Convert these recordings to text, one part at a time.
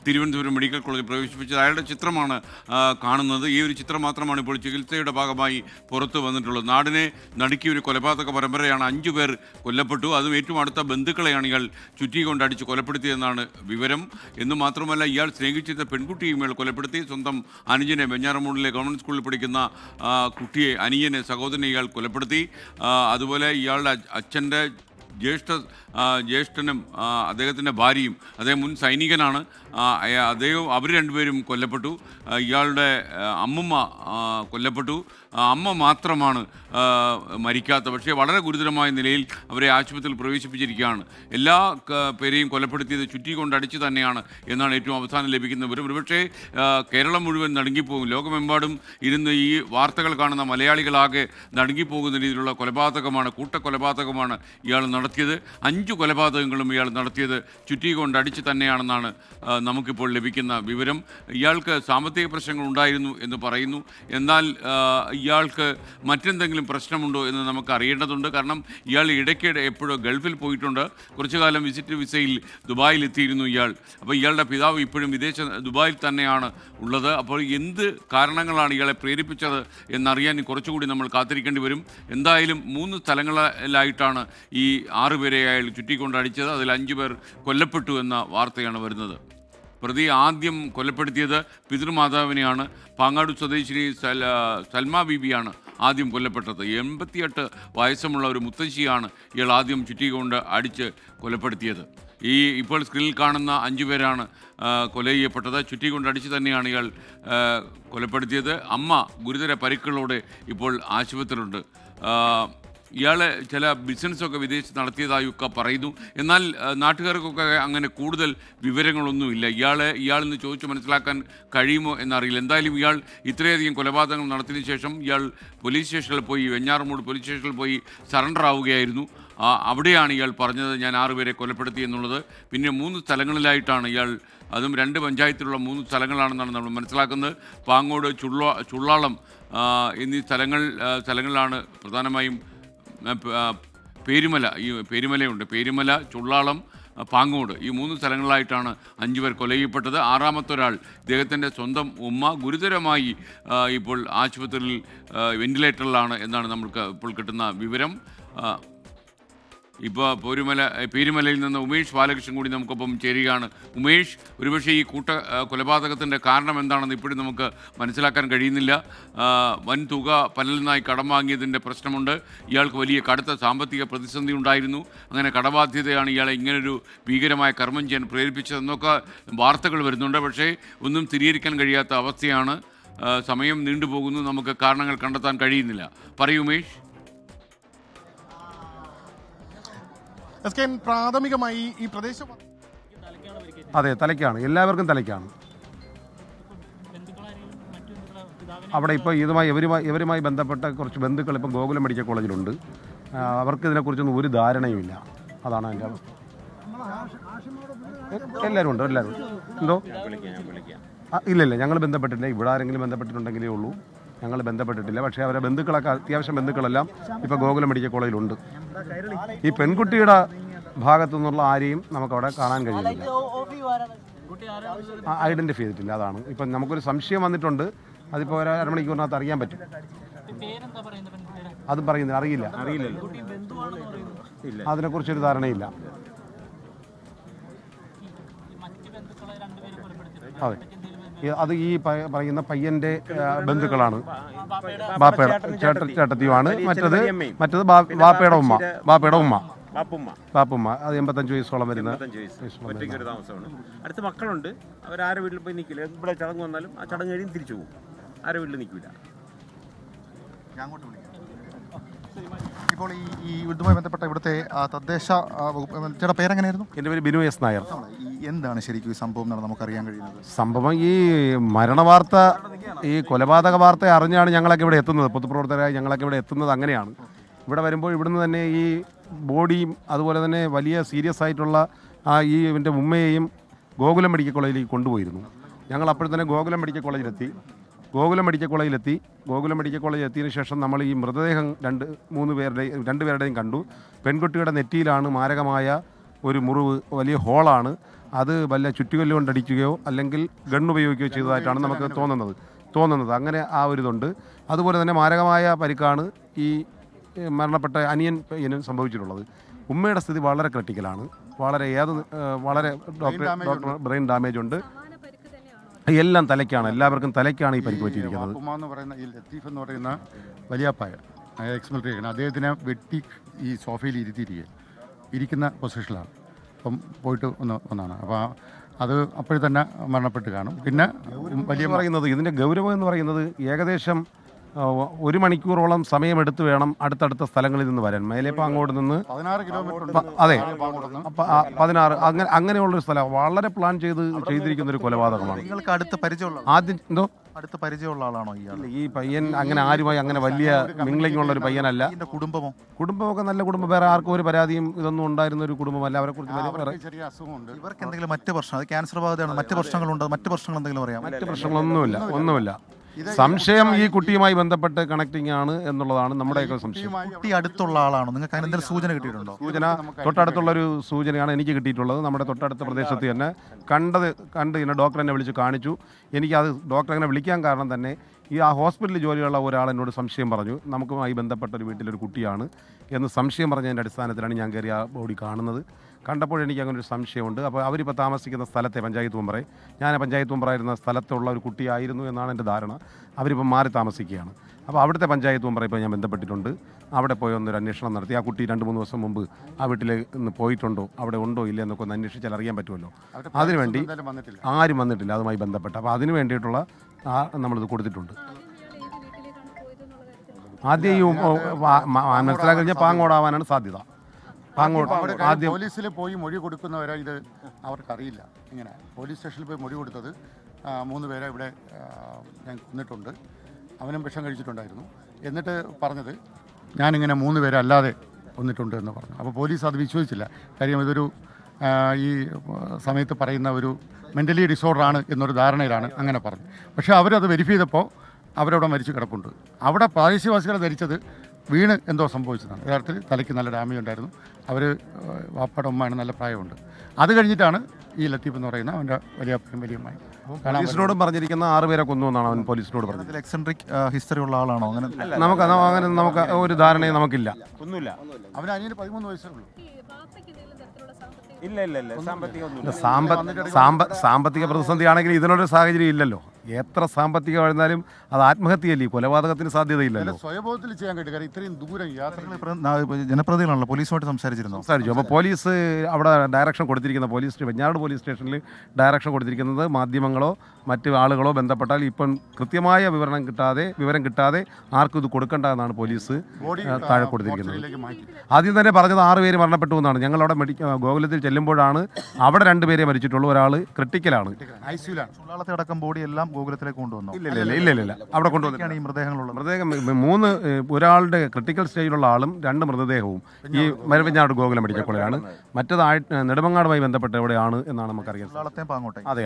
Thiruvananthapuram medical കോളേജിൽ പ്രവേശിപ്പിച്ചത്. അയാളുടെ ചിത്രമാണ് കാണുന്നത്. ഈ ഒരു ചിത്രം മാത്രമാണ് ഇപ്പോൾ ചികിത്സയുടെ ഭാഗമായി പുറത്തു വന്നിട്ടുള്ളത്. നാടിനെ നടുക്കിയ ഒരു കൊലപാതക പരമ്പരയാണ്. 5 പേർ കൊല്ലപ്പെട്ടു. അതും ഏറ്റവും അടുത്ത ബന്ധുക്കളെയാണ് ഇയാൾ ചുറ്റിക്കൊണ്ട് അടിച്ച് കൊലപ്പെടുത്തിയതെന്നാണ് വിവരം. എന്ന് മാത്രമല്ല, ഇയാൾ സ്നേഹിച്ചിരുന്ന പെൺകുട്ടിയും ഇയാൾ കൊലപ്പെടുത്തി. സ്വന്തം അനുജനെ, വെഞ്ഞാറമൂടിലെ ഗവൺമെൻറ് സ്കൂളിൽ പഠിക്കുന്ന കുട്ടിയെ, അനിയനെ, സഹോദരനെ ഇയാൾ കൊലപ്പെടുത്തി. അതുപോലെ ഇയാളുടെ അച്ഛൻ്റെ ജ്യേഷ്ഠനും അദ്ദേഹത്തിൻ്റെ ഭാര്യയും, അദ്ദേഹം മുൻ സൈനികനാണ്, അവർ രണ്ടുപേരും കൊല്ലപ്പെട്ടു. ഇയാളുടെ അമ്മുമ്മ കൊല്ലപ്പെട്ടു. അമ്മ മാത്രമാണ് മരിക്കാത്ത. പക്ഷേ വളരെ ഗുരുതരമായ നിലയിൽ അവരെ ആശുപത്രിയിൽ പ്രവേശിപ്പിച്ചിരിക്കുകയാണ്. എല്ലാ പേരെയും കൊലപ്പെടുത്തിയത് ചുറ്റിക്കൊണ്ടടിച്ച് തന്നെയാണ് എന്നാണ് ഏറ്റവും അവസാനം ലഭിക്കുന്ന വിവരം. ഒരുപക്ഷേ കേരളം മുഴുവൻ നടുങ്ങിപ്പോകും. ലോകമെമ്പാടും ഇരുന്ന് ഈ വാർത്തകൾ കാണുന്ന മലയാളികളാകെ നടുങ്ങിപ്പോകുന്ന രീതിയിലുള്ള കൊലപാതകമാണ്, കൂട്ടക്കൊലപാതകമാണ് ഇയാൾ നടത്തിയത്. 5 കൊലപാതകങ്ങളും ഇയാൾ നടത്തിയത് ചുറ്റിക്കൊണ്ടടിച്ച് തന്നെയാണെന്നാണ് നമുക്കിപ്പോൾ ലഭിക്കുന്ന വിവരം. ഇയാൾക്ക് സാമ്പത്തിക പ്രശ്നങ്ങൾ ഉണ്ടായിരുന്നു എന്ന് പറയുന്നു. എന്നാൽ ഇയാൾക്ക് മറ്റെന്തെങ്കിലും പ്രശ്നമുണ്ടോ എന്ന് നമുക്ക് അറിയേണ്ടതുണ്ട്. കാരണം ഇയാൾ ഇടയ്ക്കിടെ എപ്പോഴോ ഗൾഫിൽ പോയിട്ടുണ്ട്. കുറച്ചു കാലം വിസിറ്റ് വിസയിൽ ദുബായിൽ എത്തിയിരുന്നു ഇയാൾ. അപ്പോൾ ഇയാളുടെ പിതാവ് ഇപ്പോഴും ദുബായിൽ തന്നെയാണ് ഉള്ളത്. അപ്പോൾ എന്ത് കാരണങ്ങളാണ് ഇയാളെ പ്രേരിപ്പിച്ചത് എന്നറിയാൻ കുറച്ചുകൂടി നമ്മൾ കാത്തിരിക്കേണ്ടി വരും. എന്തായാലും 3 സ്ഥലങ്ങളിലായിട്ടാണ് ഈ 6 പേരെ അയാൾ ചുറ്റിക്കൊണ്ട് അടിച്ചത്. അതിൽ 5 പേർ കൊല്ലപ്പെട്ടു എന്ന വാർത്തയാണ് വരുന്നത്. പ്രതി ആദ്യം കൊലപ്പെടുത്തിയത് പിതൃമാതാവിനെയാണ്. പാങ്ങാട് സ്വദേശിനി സൽമ ബീബിയാണ് ആദ്യം കൊല്ലപ്പെട്ടത്. 88 വയസ്സുമുള്ള ഒരു മുത്തശ്ശിയാണ് ഇയാൾ ആദ്യം ചുറ്റിക്കൊണ്ട് അടിച്ച് കൊലപ്പെടുത്തിയത്. ഇപ്പോൾ സ്ക്രീനിൽ കാണുന്ന 5 പേരാണ് കൊല ചെയ്യപ്പെട്ടത്. ചുറ്റിക്കൊണ്ട് അടിച്ച് തന്നെയാണ് ഇയാൾ കൊലപ്പെടുത്തിയത്. അമ്മ ഗുരുതര പരിക്കുകളോടെ ഇപ്പോൾ ആശുപത്രിയിലുണ്ട്. ഇയാൾ ചില ബിസിനസ്സൊക്കെ വിദേശത്ത് നടത്തിയതായൊക്കെ പറയുന്നു. എന്നാൽ നാട്ടുകാർക്കൊക്കെ അങ്ങനെ കൂടുതൽ വിവരങ്ങളൊന്നുമില്ല. ഇയാളിൽ നിന്ന് ചോദിച്ച് മനസ്സിലാക്കാൻ കഴിയുമോ എന്നറിയില്ല. എന്തായാലും ഇയാൾ ഇത്രയധികം കൊലപാതകങ്ങൾ നടത്തിയതിനു ശേഷം ഇയാൾ പോലീസ് സ്റ്റേഷനിൽ പോയി, വെഞ്ഞാറമൂട് പോലീസ് സ്റ്റേഷനിൽ പോയി സറണ്ടർ ആവുകയായിരുന്നു. അവിടെയാണ് ഇയാൾ പറഞ്ഞത് ഞാൻ 6 പേരെ കൊലപ്പെടുത്തി എന്നുള്ളത്. പിന്നെ 3 സ്ഥലങ്ങളിലായിട്ടാണ് ഇയാൾ, അതും 2 പഞ്ചായത്തിലുള്ള 3 സ്ഥലങ്ങളാണെന്നാണ് നമ്മൾ മനസ്സിലാക്കുന്നത്. പാങ്ങോട്, ചുള്ളാളം എന്നീ സ്ഥലങ്ങളിലാണ് പ്രധാനമായും പേരുമലയുണ്ട്. പേരുമല, ചുള്ളാളം, പാങ്ങോട്, ഈ 3 സ്ഥലങ്ങളിലായിട്ടാണ് 5 പേർ കൊല ചെയ്യപ്പെട്ടത്. 6ാമത്തെ ഒരാൾ, ഇദ്ദേഹത്തിൻ്റെ സ്വന്തം ഉമ്മ, ഗുരുതരമായി ഇപ്പോൾ ആശുപത്രിയിൽ വെന്റിലേറ്ററിലാണ് എന്നാണ് നമ്മൾക്ക് ഇപ്പോൾ കിട്ടുന്ന വിവരം. ഇപ്പോൾ പേരുമലയിൽ നിന്ന് ഉമേഷ് ബാലകൃഷ്ണൻ കൂടി നമുക്കൊപ്പം ചേരുകയാണ്. ഉമേഷ്, ഒരുപക്ഷെ ഈ കൊലപാതകത്തിൻ്റെ കാരണം എന്താണെന്ന് ഇപ്പോഴും നമുക്ക് മനസ്സിലാക്കാൻ കഴിയുന്നില്ല. വൻ തുക പലരിൽ നിന്നായി കടം വാങ്ങിയതിൻ്റെ പ്രശ്നമുണ്ട്. ഇയാൾക്ക് വലിയ കടുത്ത സാമ്പത്തിക പ്രതിസന്ധി ഉണ്ടായിരുന്നു. അങ്ങനെ കടബാധ്യതയാണ് ഇയാളെ ഇങ്ങനൊരു ഭീകരമായ കർമ്മം ചെയ്യാൻ പ്രേരിപ്പിച്ചതെന്നൊക്കെ വാർത്തകൾ വരുന്നുണ്ട്. പക്ഷേ ഒന്നും സ്ഥിരീകരിക്കാൻ കഴിയാത്ത അവസ്ഥയാണ്. സമയം നീണ്ടുപോകുന്നു. നമുക്ക് കാരണങ്ങൾ കണ്ടെത്താൻ കഴിയുന്നില്ല. പറയൂ ഉമേഷ്. പ്രാഥമികമായി ഈ പ്രദേശം അതെ, തലയ്ക്കാണ്, എല്ലാവർക്കും തലയ്ക്കാണ്. അവിടെ ഇപ്പോൾ ഇവരുമായി ബന്ധപ്പെട്ട കുറച്ച് ബന്ധുക്കൾ ഇപ്പം ഗോകുലം മെഡിക്കൽ കോളേജിലുണ്ട്. അവർക്ക് ഇതിനെക്കുറിച്ചൊന്നും ഒരു ധാരണയുമില്ല. അതാണ് അതിൻ്റെ അവസ്ഥ. എല്ലാവരും ഉണ്ട്. എന്തോ ഇല്ല, ഞങ്ങൾ ബന്ധപ്പെട്ടിട്ടില്ല. ഇവിടെ ആരെങ്കിലും ബന്ധപ്പെട്ടിട്ടുണ്ടെങ്കിലേ ഉള്ളൂ. ഞങ്ങൾ ബന്ധപ്പെട്ടിട്ടില്ല. പക്ഷേ അവരെ ബന്ധുക്കളൊക്കെ, അത്യാവശ്യം ബന്ധുക്കളെല്ലാം ഇപ്പോൾ ഗോകുലം മെഡിക്കൽ കോളേജിലുണ്ട്. ഈ പെൺകുട്ടിയുടെ ഭാഗത്തു നിന്നുള്ള ആരെയും നമുക്കവിടെ കാണാൻ കഴിയുന്നില്ല, ഐഡൻറ്റിഫൈ ചെയ്തിട്ടില്ല. അതാണ് ഇപ്പം നമുക്കൊരു സംശയം വന്നിട്ടുണ്ട്. അതിപ്പോൾ ഒരു അരമണിക്കൂറിനകത്ത് അറിയാൻ പറ്റും. അതും പറയുന്നില്ല, അറിയില്ല. അതിനെക്കുറിച്ചൊരു ധാരണയില്ല. അതെ, അത് ഈ പറയുന്ന പയ്യന്റെ ബന്ധുക്കളാണ്. ബാപ്പയുടെ ചേട്ടത്തിയുമാണ്. മറ്റത് ബാപ്പയുടെ ഉമ്മ. ബാപ്പുമ്മ. അത് 85 വയസ്സോളം വരുന്ന. അടുത്ത മക്കളുണ്ട്. അവരാരെ വീട്ടിൽ പോയി നിൽക്കില്ല. ഇവിടെ ചടങ്ങ് വന്നാലും ആ ചടങ്ങ് കഴിയും തിരിച്ചു പോകും. ആരെ വീട്ടിൽ നിൽക്കില്ല. ഇപ്പോൾ ഈ ഇതുമായി ബന്ധപ്പെട്ട ഇവിടുത്തെ തദ്ദേശ ചേട്ടാ പേരെങ്ങനെയായിരുന്നു? എൻ്റെ പേര് ബിനു എസ് നായർ. എന്താണ് ശരിക്കും ഈ സംഭവം എന്നാണ് നമുക്കറിയാൻ കഴിയുന്നത്? സംഭവം ഈ മരണവാർത്ത, ഈ കൊലപാതക വാർത്ത അറിഞ്ഞാണ് ഞങ്ങളൊക്കെ ഇവിടെ എത്തുന്നത്. പൊതുപ്രവർത്തകരായി ഞങ്ങളൊക്കെ ഇവിടെ എത്തുന്നത് അങ്ങനെയാണ്. ഇവിടെ വരുമ്പോൾ ഇവിടുന്ന് തന്നെ ഈ ബോഡിയും അതുപോലെ തന്നെ വലിയ സീരിയസ് ആയിട്ടുള്ള ഇവൻ്റെ ഉമ്മയെയും ഗോകുലം മെഡിക്കൽ കോളേജിലേക്ക് കൊണ്ടുപോയിരുന്നു. ഞങ്ങൾ അപ്പോൾ തന്നെ ഗോകുലം മെഡിക്കൽ കോളേജിലെത്തി. ഗോകുലം മെഡിക്കൽ കോളേജിൽ എത്തിയതിനു ശേഷം നമ്മൾ ഈ മൃതദേഹം 2 പേരുടെയും കണ്ടു. പെൺകുട്ടിയുടെ നെറ്റിയിലാണ് മാരകമായ ഒരു മുറിവ്, വലിയ ഹോളാണ്. അത് വല്ല ചുറ്റുകല്ല് കൊണ്ടടിക്കുകയോ അല്ലെങ്കിൽ ഗണ്ണുപയോഗിക്കുകയോ ചെയ്തതായിട്ടാണ് നമുക്ക് തോന്നുന്നത് അങ്ങനെ ആ ഒരു ഇതുണ്ട്. അതുപോലെ തന്നെ മാരകമായ പരിക്കാണ് ഈ മരണപ്പെട്ട അനിയനും സംഭവിച്ചിട്ടുള്ളത്. ഉമ്മയുടെ സ്ഥിതി വളരെ ക്രിട്ടിക്കലാണ്. വളരെ ഡോക്ടർ ബ്രെയിൻ ഡാമേജ് ഉണ്ട്. എല്ലാം തലയ്ക്കാണ്, എല്ലാവർക്കും തലയ്ക്കാണ് ഈ പരിക്ക് പറ്റിയിരിക്കുന്നത്. ഉമ്മ എന്ന് പറയുന്ന ഈ ലത്തീഫ് എന്ന് പറയുന്ന വലിയപ്പായ എക്സ് മിലിറ്ററി അദ്ദേഹത്തിനെ വെട്ടി ഈ സോഫയിൽ ഇരിക്കുന്ന പൊസിഷനിലാണ്. അപ്പം പോയിട്ട് ഒന്നാണ്. അപ്പോൾ അത് അപ്പോഴും തന്നെ മരണപ്പെട്ട് കാണും. പിന്നെ വലിയ പറയുന്നത് ഇതിൻ്റെ ഗൗരവം എന്ന് പറയുന്നത് ഏകദേശം 1 മണിക്കൂറോളം സമയമെടുത്ത് വേണം അടുത്തടുത്ത സ്ഥലങ്ങളിൽ നിന്ന് വരാൻ. മേലേപ്പം അങ്ങോട്ട് നിന്ന് 16 കിലോമീറ്റർ. അതെ, 16 അങ്ങനെയുള്ളൊരു സ്ഥലം വളരെ പ്ലാൻ ചെയ്തിരിക്കുന്ന ഒരു കൊലപാതകമാണ്. നിങ്ങൾക്ക് അടുത്ത പരിചയമുള്ള ആദ്യം അടുത്ത പരിചയമുള്ള ആളാണോ ഇയാൾ? ഈ പയ്യൻ അങ്ങനെ ആരുമായി അങ്ങനെ വലിയ മിംഗ്ലിംഗ് ഉള്ള ഒരു പയ്യനല്ല. കുടുംബമൊക്കെ നല്ല കുടുംബം, വേറെ ആർക്കും ഒരു പരാതിയും ഇതൊന്നും ഉണ്ടായിരുന്ന ഒരു കുടുംബമല്ല. അവരെ കുറിച്ച് ചെറിയ അസുഖമുണ്ട്. ഇവർക്ക് എന്തെങ്കിലും മറ്റ് പ്രശ്നം, അത് ക്യാൻസർ ബാധയാണ്, മറ്റ് പ്രശ്നങ്ങളുണ്ട്, മറ്റ് പ്രശ്നങ്ങൾ എന്തെങ്കിലും അറിയാം? മറ്റ് പ്രശ്നങ്ങളൊന്നുമില്ല. സംശയം ഈ കുട്ടിയുമായി ബന്ധപ്പെട്ട് കണക്റ്റിംഗ് ആണ് എന്നുള്ളതാണ് നമ്മുടെയൊക്കെ സംശയം. കുട്ടി അടുത്തുള്ള ആളാണോ? നിങ്ങൾക്ക് അതിന് എന്തെങ്കിലും സൂചന കിട്ടിയിട്ടുണ്ടോ? സൂചന തൊട്ടടുത്തുള്ളൊരു സൂചനയാണ് എനിക്ക് കിട്ടിയിട്ടുള്ളത്. നമ്മുടെ തൊട്ടടുത്ത പ്രദേശത്ത് തന്നെ കണ്ട് ഇങ്ങനെ ഡോക്ടർ എന്നെ വിളിച്ച് കാണിച്ചു. എനിക്കത് ഡോക്ടർ അങ്ങനെ വിളിക്കാൻ കാരണം തന്നെ ഈ ആ ഹോസ്പിറ്റലിൽ ജോലിയുള്ള ഒരാൾ എന്നോട് സംശയം പറഞ്ഞു, നമുക്കുമായി ബന്ധപ്പെട്ട ഒരു വീട്ടിലൊരു കുട്ടിയാണ് എന്ന് സംശയം പറഞ്ഞതിൻ്റെ അടിസ്ഥാനത്തിലാണ് ഞാൻ കയറി ആ ബോഡി കാണുന്നത്. കണ്ടപ്പോൾ എനിക്ക് അങ്ങനെ ഒരു സംശയമുണ്ട്. അപ്പോൾ അവരിപ്പോൾ താമസിക്കുന്ന സ്ഥലത്തെ പഞ്ചായത്ത് മെമ്പറെ, ഞാൻ പഞ്ചായത്ത് മെമ്പറായിരുന്ന സ്ഥലത്തുള്ള ഒരു കുട്ടിയായിരുന്നു എന്നാണ് എൻ്റെ ധാരണ. അവരിപ്പോൾ മാറി താമസിക്കുകയാണ്. അപ്പോൾ അവിടുത്തെ പഞ്ചായത്ത് മെമ്പറെ ഇപ്പോൾ ഞാൻ ബന്ധപ്പെട്ടിട്ടുണ്ട്. അവിടെ പോയി ഒന്നൊരു അന്വേഷണം നടത്തി. ആ കുട്ടി 2-3 ദിവസം മുമ്പ് ആ വീട്ടിൽ നിന്ന് പോയിട്ടുണ്ടോ, അവിടെ ഉണ്ടോ ഇല്ല എന്നൊക്കെ ഒന്ന് അന്വേഷിച്ചാൽ അറിയാൻ പറ്റുമല്ലോ. അതിനുവേണ്ടി ആരും വന്നിട്ടില്ല അതുമായി ബന്ധപ്പെട്ട്. അപ്പോൾ അതിന് വേണ്ടിയിട്ടുള്ള നമ്മളിത് കൊടുത്തിട്ടുണ്ട്. ആദ്യം ഈ മനസ്സിലാക്കി കഴിഞ്ഞാൽ പാങ്ങോടാവാനാണ് സാധ്യത. ആദ്യം പോലീസിൽ പോയി മൊഴി കൊടുക്കുന്നവരെ ഇത് അവർക്കറിയില്ല. ഇങ്ങനെ പോലീസ് സ്റ്റേഷനിൽ പോയി മൊഴി കൊടുത്തത് 3 പേരെ ഇവിടെ ഞാൻ കൊന്നിട്ടുണ്ട്, അവനും വിഷം കഴിച്ചിട്ടുണ്ടായിരുന്നു. എന്നിട്ട് പറഞ്ഞത് ഞാനിങ്ങനെ 3 പേരെ അല്ലാതെ കൊന്നിട്ടുണ്ട് എന്ന് പറഞ്ഞു. അപ്പോൾ പോലീസ് അത് വിശ്വസിച്ചില്ല. കാര്യം ഇതൊരു ഈ സമയത്ത് പറയുന്ന ഒരു മെൻ്റലി ഡിസോർഡറാണ് എന്നൊരു ധാരണയിലാണ് അങ്ങനെ പറഞ്ഞു. പക്ഷേ അവരത് വെരിഫൈ ചെയ്തപ്പോൾ അവരവിടെ മരിച്ചു കിടപ്പുണ്ട്. അവിടെ പ്രാദേശികവാസികളെ ധരിച്ചത് വീണ് എന്തോ സംഭവിച്ചതാണ്. യഥാർത്ഥത്തിൽ തലയ്ക്ക് നല്ല ഡാമേജ് ഉണ്ടായിരുന്നു. അവർ വാപ്പയുടെ ഉമ്മയാണ്, നല്ല പ്രായമുണ്ട്. അത് കഴിഞ്ഞിട്ടാണ് ഈ ലത്തീഫ് എന്ന് പറയുന്ന അവൻ്റെ വലിയമ്മയും പോലീസിനോടും പറഞ്ഞിരിക്കുന്ന 6 പേരെ കൊന്നു എന്നാണ് അവൻ പോലീസിനോട് പറഞ്ഞത്. എക്സെൻട്രിക് ഹിസ്റ്ററി ഉള്ള ആളാണോ? അങ്ങനെ നമുക്ക് ഒരു ധാരണയും നമുക്കില്ല. ഒന്നുമില്ല. അവന് അനിയന് 13 വയസ്സേ ഉള്ളൂ. സാമ്പത്തിക പ്രതിസന്ധിയാണെങ്കിൽ ഇതിനൊരു സാഹചര്യം ഇല്ലല്ലോ. എത്ര സാമ്പത്തികം എഴുന്നാലും അത് ആത്മഹത്യയല്ലേ, കൊലപാതകത്തിന് സാധ്യതയില്ലല്ലോ. സ്വയബോധത്തിൽ ചെയ്യാൻ കഴിയും. കാരണം ഇത്രയും ദൂരം ജനപ്രതിനിധികളാണല്ലോ, പോലീസുമായിട്ട് സംസാരിച്ചു. അപ്പോൾ പോലീസ് അവിടെ ഡയറക്ഷൻ കൊടുത്തിരിക്കുന്ന വെഞ്ഞാട് പോലീസ് സ്റ്റേഷനിൽ ഡയറക്ഷൻ കൊടുത്തിരിക്കുന്നത് മാധ്യമങ്ങളോ മറ്റ് ആളുകളോ ബന്ധപ്പെട്ടാൽ ഇപ്പം കൃത്യമായ വിവരം കിട്ടാതെ ആർക്കും ഇത് കൊടുക്കേണ്ട എന്നാണ് പോലീസ് താഴെ കൊടുത്തിരിക്കുന്നത്. ആദ്യം തന്നെ പറഞ്ഞത് 6 പേര് മരണപ്പെട്ടു എന്നാണ്. ഞങ്ങളവിടെ ഗോകുലത്തിൽ ചെല്ലുമ്പോഴാണ് അവിടെ 2 പേരെ മരിച്ചിട്ടുള്ളൂ, ഒരാൾ ക്രിട്ടിക്കലാണ്. ചുള്ളാളത്തെ അടക്കം ബോഡി എല്ലാം ഗോകുലത്തിലേക്ക് കൊണ്ടുവന്നു. ഇല്ല അവിടെ കൊണ്ടുവന്നിട്ടാണ് ഈ മൃതദേഹങ്ങളുള്ളത്. മൃതദേഹം 3 ഒരാളുടെ ക്രിട്ടിക്കൽ സ്റ്റേജിലുള്ള ആളും 2 മൃതദേഹവും ഈ മരവഞ്ഞാട് ഗോകുലം മെഡിക്കൽ കോളേജിലാണ്. മറ്റേത് നെടുമങ്ങാടുമായി ബന്ധപ്പെട്ട് എവിടെയാണ് എന്നാണ് നമുക്കറിയാം. അതെ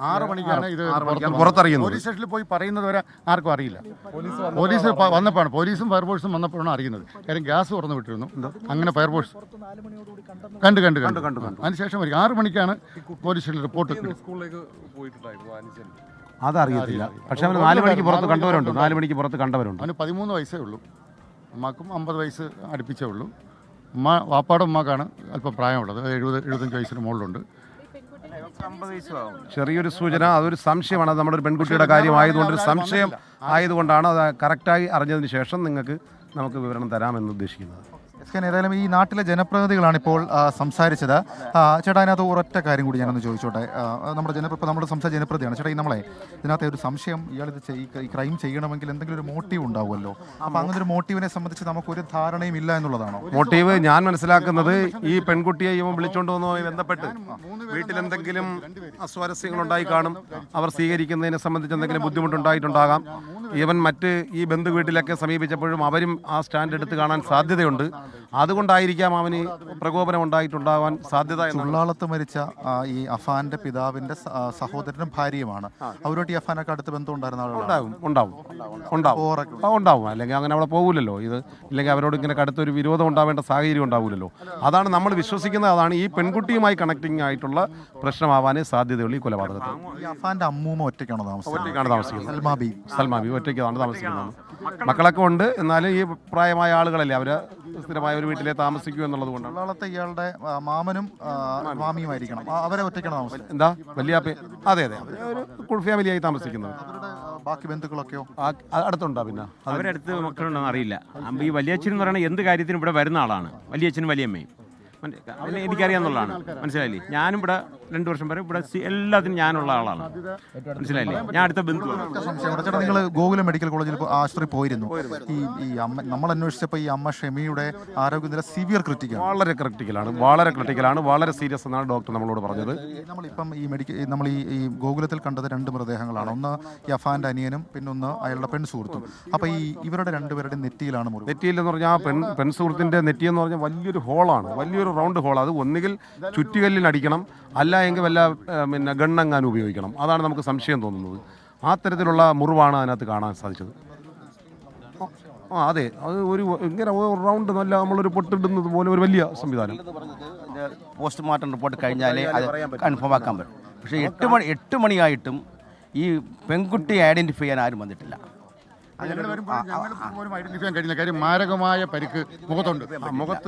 6 മണിക്കാണ് ഇത് പുറത്തറിയുന്നത്. പോലീസ് സ്റ്റേഷനിൽ പോയി പറയുന്നത് വരെ ആർക്കും അറിയില്ല. പോലീസ് വന്നപ്പോഴാണ്, പോലീസും ഫയർഫോഴ്സും വന്നപ്പോഴാണ് അറിയുന്നത്. കാര്യം ഗ്യാസ് തുറന്നു വിട്ടിരുന്നു. അങ്ങനെ ഫയർഫോഴ്സ് കണ്ടു. അതിനുശേഷം 6 മണിക്കാണ് പോലീസ് സ്റ്റേഷനിൽ റിപ്പോർട്ട്. അതറിയത്തില്ല. പക്ഷെ അവന് 4 മണിക്ക് പുറത്ത് കണ്ടവരുണ്ട്. 4 മണിക്ക് പുറത്ത് കണ്ടവരുണ്ട്. അവന് 13 വയസ്സേ ഉള്ളൂ. അമ്മക്കും 50 വയസ്സ് അടുപ്പിച്ചേ ഉള്ളൂ. വാപ്പാടെ ഉമ്മക്കാണ് അല്പം പ്രായമുള്ളത്. 70-75 വയസ്സിന് മുകളിലുണ്ട്. ചെറിയൊരു സൂചന, അതൊരു സംശയമാണ്. അത് നമ്മുടെ ഒരു പെൺകുട്ടിയുടെ കാര്യമായതുകൊണ്ട് ഒരു സംശയം ആയതുകൊണ്ടാണ് അത് കറക്റ്റായി അറിഞ്ഞതിന് ശേഷം നമുക്ക് വിവരണം തരാമെന്ന് ഉദ്ദേശിക്കുന്നത്. ഏതായാലും ഈ നാട്ടിലെ ജനപ്രതിനിധികളാണ് ഇപ്പോൾ സംസാരിച്ചത്. ചേട്ടാ, അതിനകത്ത് ഒരൊറ്റ കാര്യം കൂടി ഞാനൊന്ന് ചോദിച്ചോട്ടെ. നമ്മുടെ സംസാരിച്ച ജനപ്രതിയാണ്. ചേട്ടാ, നമ്മളെ ഇതിനകത്ത് ഒരു സംശയം, ഇയാൾ ഈ ക്രൈം ചെയ്യണമെങ്കിൽ എന്തെങ്കിലും ഒരു മോട്ടീവ് ഉണ്ടാവുമല്ലോ. അപ്പോൾ അങ്ങനെ ഒരു മോട്ടീവിനെ സംബന്ധിച്ച് നമുക്കൊരു ധാരണയും ഇല്ല എന്നുള്ളതാണോ? മോട്ടീവ് ഞാൻ മനസ്സിലാക്കുന്നത് ഈ പെൺകുട്ടിയെ ഇവൻ വിളിച്ചുകൊണ്ട് വന്നതുമായി ബന്ധപ്പെട്ട് വീട്ടിലെന്തെങ്കിലും അസ്വാരസ്യങ്ങൾ ഉണ്ടായി കാണും. അവർ സ്വീകരിക്കുന്നതിനെ സംബന്ധിച്ച് എന്തെങ്കിലും ബുദ്ധിമുട്ടുണ്ടായിട്ടുണ്ടാകാം. ഈവൻ മറ്റ് ഈ ബന്ധു വീട്ടിലൊക്കെ സമീപിച്ചപ്പോഴും അവരും ആ സ്റ്റാൻഡ് എടുത്ത് കാണാൻ സാധ്യതയുണ്ട്. അതുകൊണ്ടായിരിക്കാം അവന് പ്രകോപനം ഉണ്ടായിട്ടുണ്ടാവാൻ സാധ്യത എന്നാണ്. ഉള്ളാളത്ത് മരിച്ച ഈ അഫാന്റെ പിതാവിന്റെ സഹോദരനും ഭാര്യയുമാണ്. അവരോട്ട് ഈ അഫാനൊക്കെ അടുത്ത് ബന്ധം ഉണ്ടായിരുന്ന ആളുകളാണ്. ഉണ്ടാവും. അല്ലെങ്കിൽ അങ്ങനെ അവിടെ പോകില്ലല്ലോ. ഇത് ഇല്ലെങ്കിൽ അവരോട് ഇങ്ങനെ കടുത്തൊരു വിരോധം ഉണ്ടാവേണ്ട സാഹചര്യം ഉണ്ടാവില്ലല്ലോ. അതാണ് നമ്മൾ വിശ്വസിക്കുന്നത്. അതാണ് ഈ പെൺകുട്ടിയുമായി കണക്റ്റിംഗ് ആയിട്ടുള്ള പ്രശ്നമാവാനേ സാധ്യതയുള്ളൂ ഈ കൊലപാതകത്തിൽ. ഈ അഫാന്റെ അമ്മൂമ്മ ഒറ്റയ്ക്കാണോ താമസിക്കുന്നത്? സൽമാബി ഒറ്റയ്ക്കാണ് താമസിക്കുന്നത്. മക്കളൊക്കെ ഉണ്ട്. എന്നാലും ഈ പ്രായമായ ആളുകളല്ലേ, അവര് സ്ഥിരമായ ഒരു വീട്ടിലെ താമസിക്കൂ എന്നുള്ളത് കൊണ്ടാണ്. ഉള്ളാളത്തെ ഇയാളുടെ മാമനും മാമിയുമായിരിക്കണം. അവരെ ഒറ്റയ്ക്കാണ് താമസിക്കുന്നത്. എന്താ വലിയ അതെ ഒരു ഫാമിലിയായി താമസിക്കുന്നത്. ബാക്കി ബന്ധുക്കളൊക്കെയോ അടുത്തുണ്ടോ? പിന്നെ അവരടുത്ത് മക്കളുണ്ടോന്ന് അറിയില്ല. ഈ വലിയച്ഛൻ എന്ന് പറയുന്നത് എന്ത് കാര്യത്തിനും ഇവിടെ വരുന്ന ആളാണ്. വലിയച്ഛനും വലിയമ്മയും എനിക്കറിയാമെന്നുള്ളതാണ്. മനസ്സിലായില്ലേ? ഞാനും ഇവിടെ 2 വർഷം വരെ ഇവിടെ എല്ലാത്തിനും ഞാനുള്ള ആളാണ്. മനസ്സിലായില്ലേ? ഞാൻ അടുത്ത ബന്ധുവാണ്. ചേട്ടാ, നിങ്ങൾ ഗോകുലം മെഡിക്കൽ കോളേജിൽ ആശുപത്രി പോയിരുന്നു. ഈ അമ്മ നമ്മൾ അന്വേഷിച്ചപ്പോൾ ഈ അമ്മ ഷെമിയുടെ ആരോഗ്യനില സിവിയർ ക്രിട്ടിക്കലാണ്. വളരെ ക്രിട്ടിക്കലാണ്, വളരെ സീരിയസ് എന്നാണ് ഡോക്ടർ നമ്മളോട് പറഞ്ഞത്. നമ്മളിപ്പം നമ്മൾ ഈ ഗോകുലത്തിൽ കണ്ടത് 2 മൃതദേഹങ്ങളാണ്. ഒന്ന് ഈ അഫാന്റെ അനിയനും പിന്നൊന്ന് അയാളുടെ പെൺ സുഹൃത്തും. അപ്പോൾ ഇവരുടെ 2 പേരുടെയും നെറ്റിയിലാണ് മുറിവ്. നെറ്റിയിലെന്ന് പറഞ്ഞാൽ ആ പെൺ സുഹൃത്തിൻ്റെ നെറ്റിയെന്ന് പറഞ്ഞാൽ വലിയൊരു ഹോളാണ്, വലിയൊരു റൗണ്ട് ഹോൾ. അത് ഒന്നുകിൽ ചുറ്റുകല്ലിനടിക്കണം, അല്ല എങ്കിൽ വല്ല പിന്നെ ഗണ്ണെങ്ങാനും ഉപയോഗിക്കണം. അതാണ് നമുക്ക് സംശയം തോന്നുന്നത്. ആ തരത്തിലുള്ള മുറിവാണ് അതിനകത്ത് കാണാൻ സാധിച്ചത്. അതെ, അത് ഒരു ഇങ്ങനെ റൗണ്ട് നല്ല നമ്മളൊരു പൊട്ടിടുന്നത് പോലെ ഒരു വലിയ സംവിധാനം. പോസ്റ്റ്മോർട്ടം റിപ്പോർട്ട് കഴിഞ്ഞാലേ അത് കൺഫേം ആക്കാൻ പറ്റും. പക്ഷേ 8 മണിയായിട്ടും ഈ പെൺകുട്ടിയെ ഐഡൻറ്റിഫൈ ചെയ്യാൻ ആരും വന്നിട്ടില്ല. പോലും ഐഡന്റിഫൈ ചെയ്യാൻ കഴിയുന്ന കാര്യം മാരകമായ പരിക്ക് മുഖത്തുണ്ട്.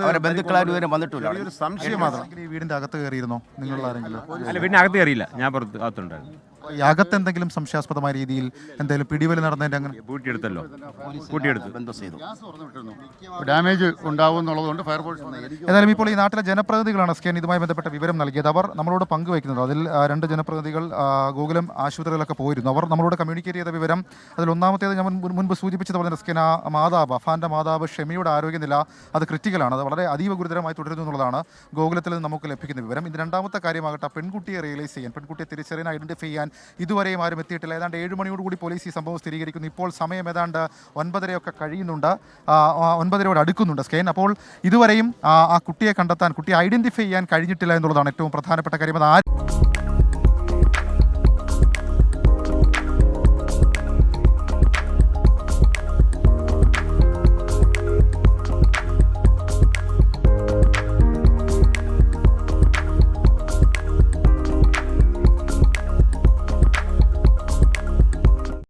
അവരെ ബന്ധുക്കളാരും ഇതുവരെ വന്നിട്ടില്ല. ഒരു സംശയം മാത്രം. ഈ വീടിന്റെ അകത്ത് കയറിയിരുന്നോ നിങ്ങൾ ആരെങ്കിലും? അല്ല, വീടിനകത്ത് കയറിയില്ല. ഞാൻ അകത്തുണ്ടായിരുന്നു. ഈ അകത്ത് എന്തെങ്കിലും സംശയാസ്പദമായ രീതിയിൽ എന്തെങ്കിലും പിടിവലി നടന്നതിന്റെ അങ്ങനെ കൂട്ടിയെടുത്തു. ബന്ധം ചെയ്തു. ഡാമേജ് ഉണ്ടാവും എന്നുള്ളതുകൊണ്ട് ഫയർഫോഴ്സ്. ഏതായാലും ഇപ്പോൾ ഈ നാട്ടിലെ ജനപ്രതിനിധികളാണ് സ്കാൻ ഇതുമായി ബന്ധപ്പെട്ട വിവരം നൽകിയത്. അവർ നമ്മളോട് പങ്കുവയ്ക്കുന്നത് അതിൽ 2 ജനപ്രതിനിധികൾ ഗോകുലം ആശുപത്രികളിലൊക്കെ പോയിരുന്നു. അവർ നമ്മളോട് കമ്മ്യൂണിക്കേറ്റ് ചെയ്ത വിവരം അതിൽ ഒന്നാമത്തേത് ഞാൻ മുൻപ് സൂചിപ്പിച്ചതുപോലെ തന്നെ സ്കാൻ മാതാവ് അഫാന്റെ മാതാവ് ഷെമിയുടെ ആരോഗ്യനില അത് ക്രിറ്റിക്കലാണ്. അത് വളരെ അതീവ ഗുരുതരമായി തുടരുന്നു എന്നുള്ളതാണ് ഗോകുലത്തിൽ നിന്ന് നമുക്ക് ലഭിക്കുന്ന വിവരം. ഇത് രണ്ടാമത്തെ കാര്യമാകട്ടെ, പെൺകുട്ടിയെ റിയലൈസ് ചെയ്യാൻ, പെൺകുട്ടിയെ തിരിച്ചറിയാൻ, ഐഡന്റിഫൈ ചെയ്യാൻ ഇതുവരെയും ആരും എത്തിയിട്ടില്ല. ഏതാണ്ട് 7 മണിയോടുകൂടി പോലീസ് ഈ സംഭവം സ്ഥിരീകരിക്കുന്നു. ഇപ്പോൾ സമയം ഏതാണ്ട് 9:30 കഴിയുന്നുണ്ട്, 9:30 അടുക്കുന്നുണ്ട് സ്കെയിൻ. അപ്പോൾ ഇതുവരെയും ആ കുട്ടിയെ കണ്ടെത്താൻ, കുട്ടിയെ ഐഡന്റിഫൈ ചെയ്യാൻ കഴിഞ്ഞിട്ടില്ല എന്നുള്ളതാണ് ഏറ്റവും പ്രധാനപ്പെട്ട കാര്യം. അത്